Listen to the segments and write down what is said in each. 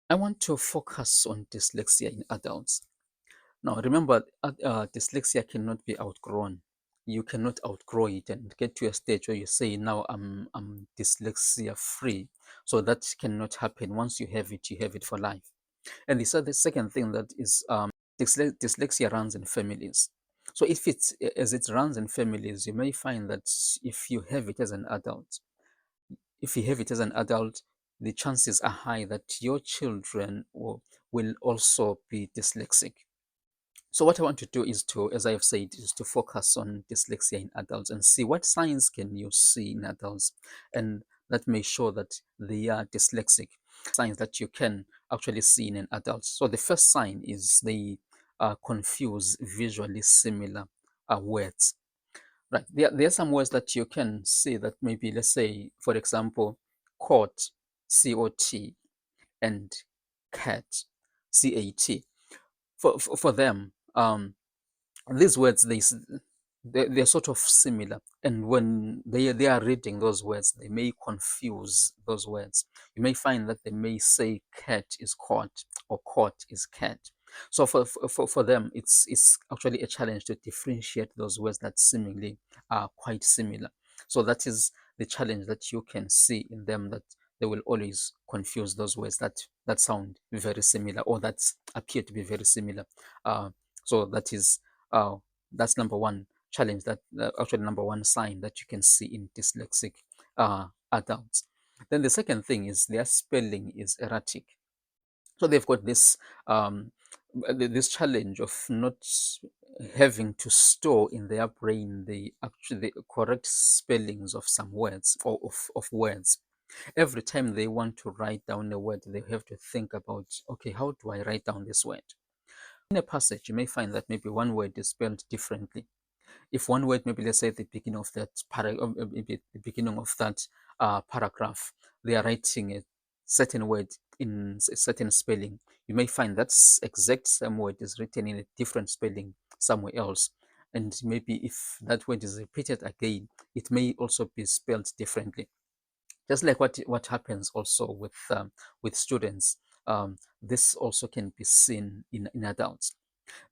I want to focus on dyslexia in adults. Now, remember, dyslexia cannot be outgrown. You cannot outgrow it and get to a stage where you say, now I'm dyslexia free. So that cannot happen. Once you have it for life. And the second thing that is dyslexia runs in families. So if it's as it runs in families, you may find that if you have it as an adult, if you have it as an adult, the chances are high that your children will also be dyslexic. So what I want to do is to, as I have said, is to focus on dyslexia in adults and see what signs can you see in adults, and that may show that they are dyslexic. Signs that you can actually see in an adult. So the first sign is they confuse visually similar words. Right. There are some words that you can see that maybe, let's say, for example, cot, C-O-T, and cat, C-A-T. For them, these words they're sort of similar, and when they are reading those words, they may confuse those words. You may find that they may say cat is caught or caught is cat. So for them, it's actually a challenge to differentiate those words that seemingly are quite similar. So that is the challenge that you can see in them, that they will always confuse those words that sound very similar or that appear to be very similar. So uh, that's number one challenge, that actually number one sign that you can see in dyslexic adults. Then the second thing is their spelling is erratic. So they've got this challenge of not having to store in their brain the correct spellings of some words, or of words. Every time they want to write down a word, they have to think about, okay, how do I write down this word? In a passage, you may find that maybe one word is spelled differently. If one word, maybe let's say at the beginning of that maybe at the beginning of that paragraph, they are writing a certain word in a certain spelling, you may find that exact same word is written in a different spelling somewhere else. And maybe if that word is repeated again, it may also be spelled differently. Just like what happens also with students, this also can be seen in adults.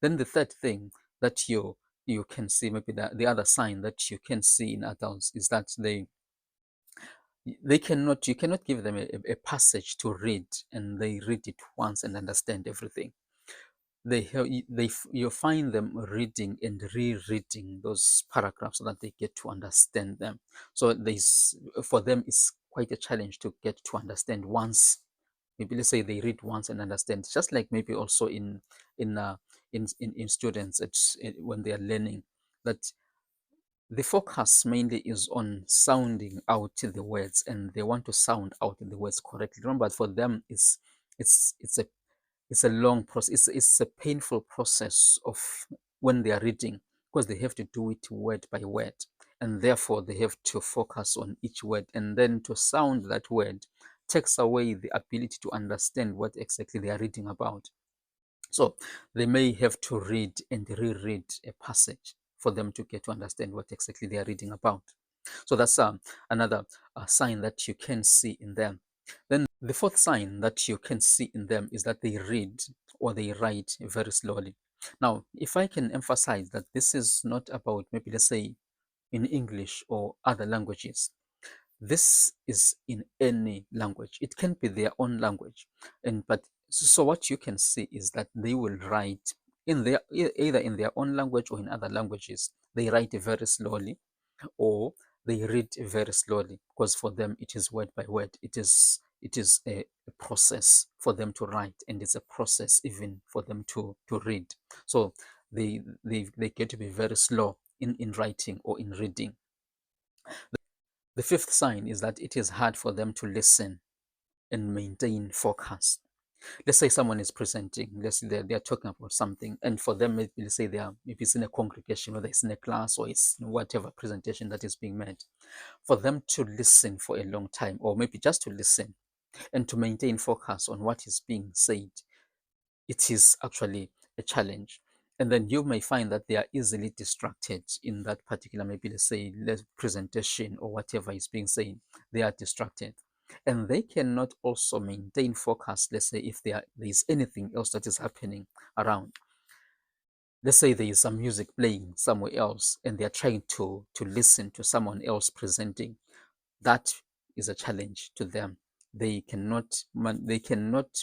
Then the third thing that you can see, maybe the other sign that you can see in adults, is that they cannot you cannot give them a passage to read and they read it once and understand everything. You find them reading and rereading those paragraphs so that they get to understand them. So there's for them it's quite a challenge to get to understand once. Maybe let's say they read once and understand, just like maybe also in uh, in students, when they are learning, that the focus mainly is on sounding out the words, and they want to sound out the words correctly. Remember, for them it's a it's a long process. It's a painful process of when they are reading, because they have to do it word by word, and therefore they have to focus on each word, and then to sound that word takes away the ability to understand what exactly they are reading about. So they may have to read and reread a passage for them to get to understand what exactly they are reading about. So that's another sign that you can see in them. Then the fourth sign that you can see in them is that they read or they write very slowly. Now, if I can emphasize that this is not about, maybe let's say, in English or other languages, this is in any language. It can be their own language, and but so what you can see is that they will write in their either in their own language or in other languages. They write very slowly, or they read very slowly, because for them it is word by word. It is a process for them to write, and it's a process even for them to read. So they get to be very slow in writing or in reading. The fifth sign is that it is hard for them to listen and maintain focus. Let's say someone is presenting, let's say they're talking about something, and for them, maybe let's say maybe it's in a congregation, whether it's in a class or it's in whatever presentation that is being made. For them to listen for a long time, or maybe just to listen and to maintain focus on what is being said, it is actually a challenge. And then you may find that they are easily distracted in that particular, maybe let's say, presentation or whatever is being said. They are distracted. And they cannot also maintain focus, let's say if there is anything else that is happening around. Let's say there is some music playing somewhere else and they're trying to listen to someone else presenting. That is a challenge to them. They cannot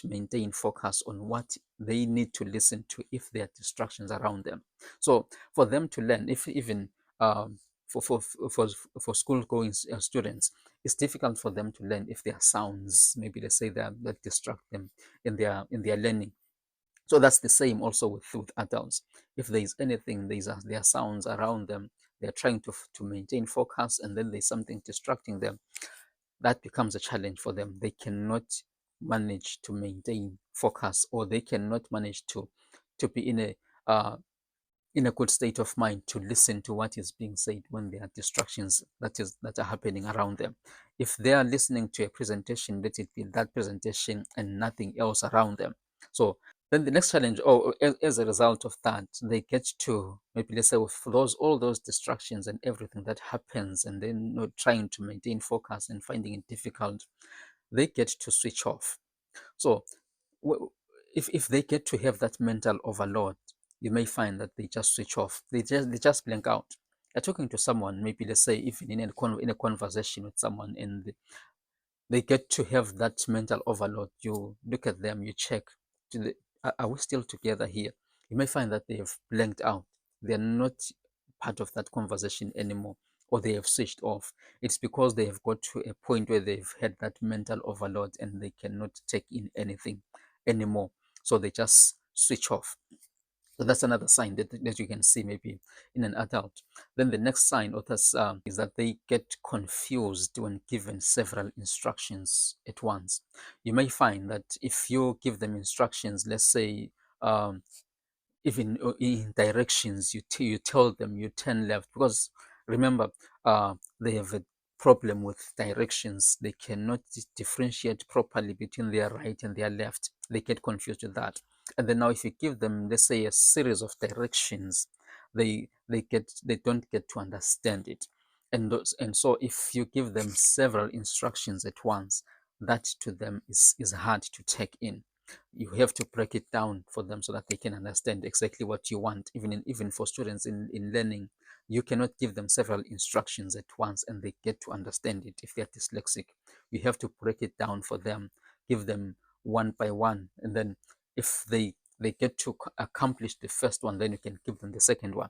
maintain focus on what they need to listen to if there are distractions around them. So for them to learn, if even um, for school going students, it's difficult for them to learn if there are sounds, maybe let's say that distract them in their learning. So that's the same also with adults. If there is anything, there are sounds around them, they're trying to maintain focus, and then there's something distracting them, that becomes a challenge for them. They cannot manage to maintain focus, or they cannot manage to be in a good state of mind to listen to what is being said when there are distractions that are happening around them. If they are listening to a presentation, let it be that presentation and nothing else around them. So then the next challenge, or as a result of that, they get to, maybe let's say with all those distractions and everything that happens, and then not trying to maintain focus and finding it difficult, they get to switch off. So if they get to have that mental overload, you may find that they just switch off. They just blank out. You're talking to someone, maybe let's say even in a conversation with someone, and they get to have that mental overload. You look at them, you check, are we still together here? You may find that they have blanked out. They're not part of that conversation anymore, or they have switched off. It's because they have got to a point where they've had that mental overload and they cannot take in anything anymore. So they just switch off. So that's another sign that you can see maybe in an adult. Then the next sign is that they get confused when given several instructions at once. You may find that if you give them instructions, let's say um, even in directions, you tell them you turn left, because remember, they have a problem with directions. They cannot differentiate properly between their right and their left. They get confused with that. And then now if you give them, let's say, a series of directions, they don't get to understand it. And so if you give them several instructions at once, that to them is hard to take in. You have to break it down for them so that they can understand exactly what you want. Even for students in learning, you cannot give them several instructions at once and they get to understand it. If they're dyslexic, you have to break it down for them, give them one by one, and then if they get to accomplish the first one, then you can give them the second one.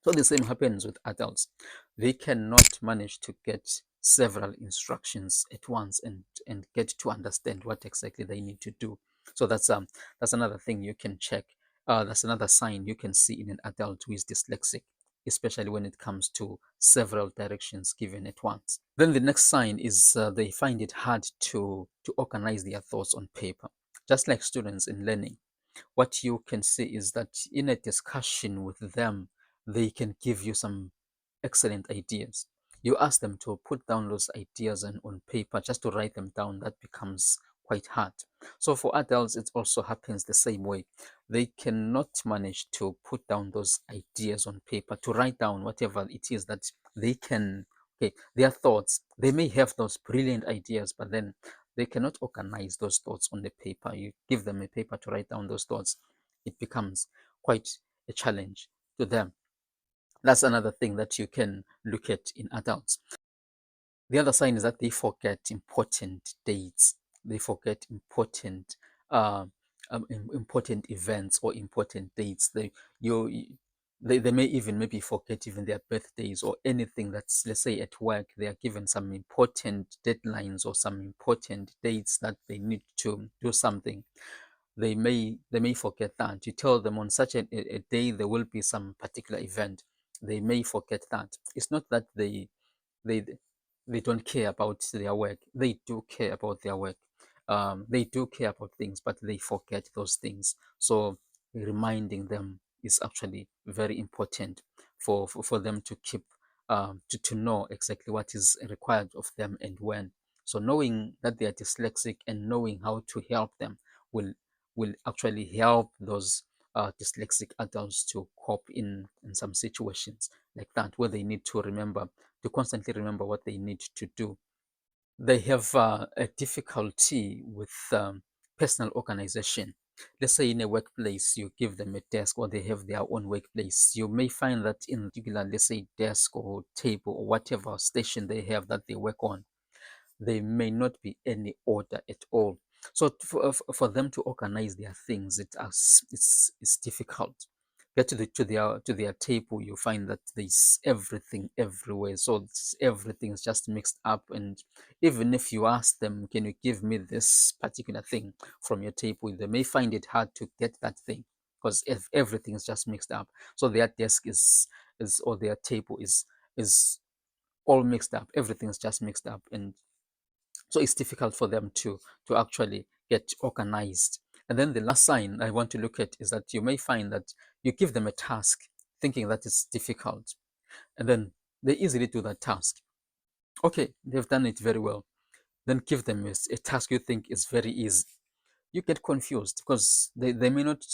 So the same happens with adults. They cannot manage to get several instructions at once and get to understand what exactly they need to do. So that's another thing you can check. That's another sign you can see in an adult who is dyslexic, especially when it comes to several directions given at once. Then the next sign is they find it hard to organize their thoughts on paper. Just like students in learning, what you can see is that in a discussion with them, they can give you some excellent ideas. You ask them to put down those ideas on paper, just to write them down. That becomes quite hard. So for adults, it also happens the same way. They cannot manage to put down those ideas on paper, to write down whatever it is that they can, okay, their thoughts. They may have those brilliant ideas, but then they cannot organize those thoughts on the paper. You give them a paper to write down those thoughts, it becomes quite a challenge to them. That's another thing that you can look at in adults. The other sign is that they forget important dates. They forget uh, important events or important dates. You they may even maybe forget even their birthdays or anything that's, let's say, at work. They are given some important deadlines or some important dates that they need to do something. They may forget that. You tell them on such a day there will be some particular event. They may forget that. It's not that they they don't care about their work. They do care about their work. They do care about things, but they forget those things. So reminding them is actually very important for them to keep to know exactly what is required of them and when. So knowing that they are dyslexic and knowing how to help them will will actually help those dyslexic adults to cope in some situations like that, where they need to constantly remember what they need to do. they have a difficulty with personal organization. Let's say in a workplace, you give them a desk or they have their own workplace. You may find that in particular, let's say desk or table or whatever station they have that they work on, there may not be any order at all. So for them to organize their things, it's difficult. Get to their table, you find that there's everything everywhere. So everything's just mixed up. And even if you ask them, can you give me this particular thing from your table, they may find it hard to get that thing because if everything is just mixed up. So their desk is or their table is all mixed up. Everything's just mixed up, and so it's difficult for them to actually get organized. And then the last sign I want to look at is that you may find that you give them a task thinking that it's difficult, and then they easily do that task. Okay, they've done it very well. Then give them a task you think is very easy. You get confused because they may not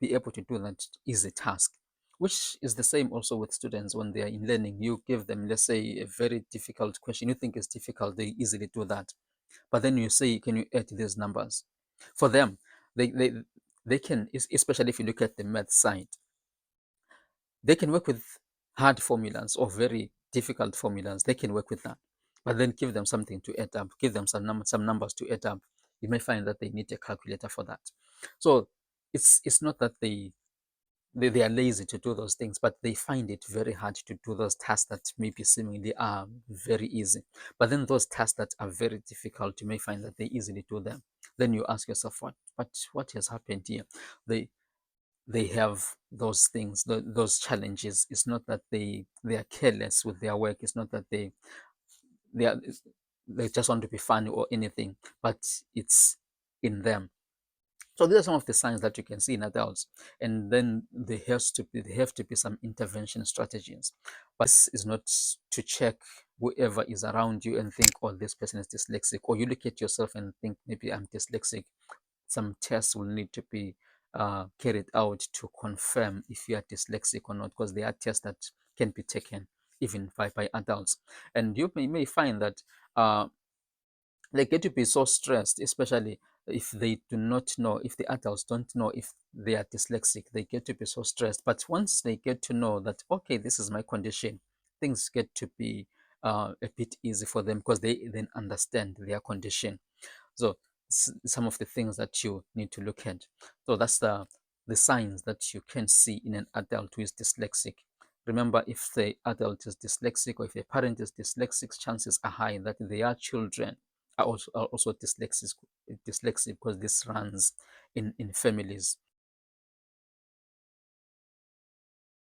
be able to do that easy task, which is the same also with students when they are in learning. You give them, let's say, a very difficult question you think is difficult, they easily do that. But then you say, can you add these numbers? For them, they can, especially if you look at the math side, they can work with hard formulas or very difficult formulas. They can work with that. But then give them something to add up, give them some numbers to add up. You may find that they need a calculator for that. So it's not that they are lazy to do those things, but they find it very hard to do those tasks that maybe seemingly are very easy. But then those tasks that are very difficult, you may find that they easily do them. Then you ask yourself, what has happened here? They they have those things, those challenges. It's not that they are careless with their work. It's not that they are they just want to be funny or anything, but it's in them. So these are some of the signs that you can see in adults, and then there have to be some intervention strategies. But this is not to check whoever is around you and think, oh, this person is dyslexic, or you look at yourself and think, maybe I'm dyslexic. Some tests will need to be carried out to confirm if you are dyslexic or not, because there are tests that can be taken even by adults, and you may find that. They get to be so stressed, especially if they do not know, if the adults don't know if they are dyslexic, they get to be so stressed. But once they get to know that, okay, this is my condition, things get to be a bit easy for them because they then understand their condition. So some of the things that you need to look at. So that's the signs that you can see in an adult who is dyslexic. Remember, if the adult is dyslexic or if a parent is dyslexic, chances are high that their children are also dyslexic because this runs in families.